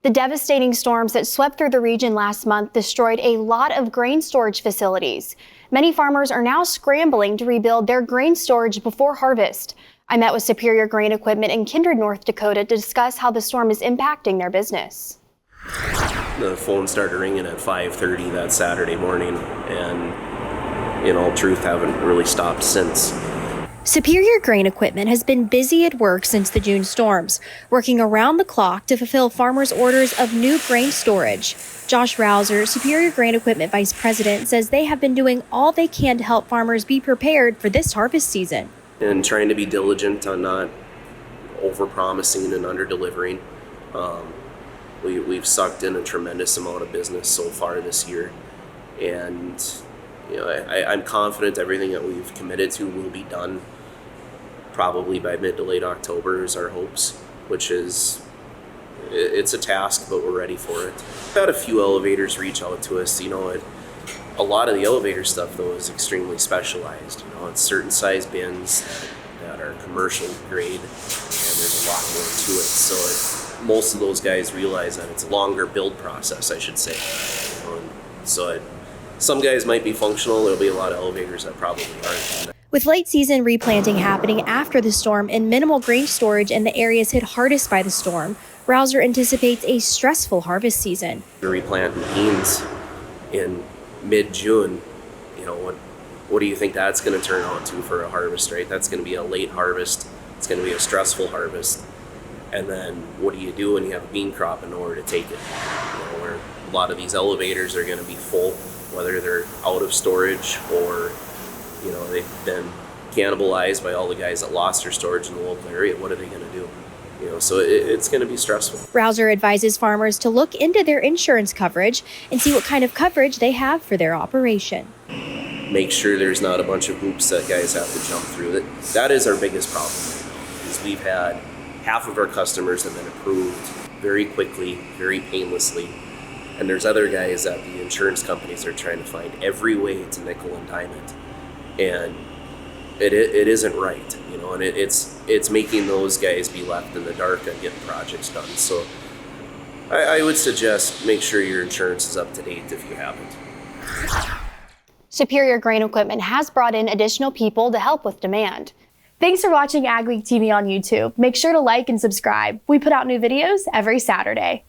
The devastating storms that swept through the region last month destroyed a lot of grain storage facilities. Many farmers are now scrambling to rebuild their grain storage before harvest. I met with Superior Grain Equipment in Kindred, North Dakota to discuss how the storm is impacting their business. The phone started ringing at 5:30 that Saturday morning, and in all truth, haven't really stopped since. Superior Grain Equipment has been busy at work since the June storms, working around the clock to fulfill farmers' orders of new grain storage. Josh Rouser, Superior Grain Equipment Vice President, says they have been doing all they can to help farmers be prepared for this harvest season. And trying to be diligent on not over-promising and under-delivering. We've sucked in a tremendous amount of business so far this year, and I'm confident everything that we've committed to will be done probably by mid to late October is our hopes, which is, it's a task, but we're ready for it. We've had a few elevators reach out to us. A lot of the elevator stuff though is extremely specialized. It's certain size bins that are commercial grade, and there's a lot more to it. So most of those guys realize that it's a longer build process, I should say. Some guys might be functional. There'll be a lot of elevators that probably aren't. With late season replanting happening after the storm and minimal grain storage in the areas hit hardest by the storm, Rouser anticipates a stressful harvest season. You're replanting beans in mid-June. What do you think that's going to turn out to for a harvest, right? That's going to be a late harvest. It's going to be a stressful harvest. And then what do you do when you have a bean crop and nowhere to take it? Where a lot of these elevators are going to be full, whether they're out of storage or they've been cannibalized by all the guys that lost their storage in the local area. What are they going to do? So it's going to be stressful. Rouser advises farmers to look into their insurance coverage and see what kind of coverage they have for their operation. Make sure there's not a bunch of hoops that guys have to jump through. That is our biggest problem right now, is we've had half of our customers have been approved very quickly, very painlessly. And there's other guys that the insurance companies are trying to find every way to nickel and dime it. And it isn't right, and it's making those guys be left in the dark on getting projects done. So I would suggest make sure your insurance is up to date if you haven't. Superior Grain Equipment has brought in additional people to help with demand. Thanks for watching AgweekTV on YouTube. Make sure to like and subscribe. We put out new videos every Saturday.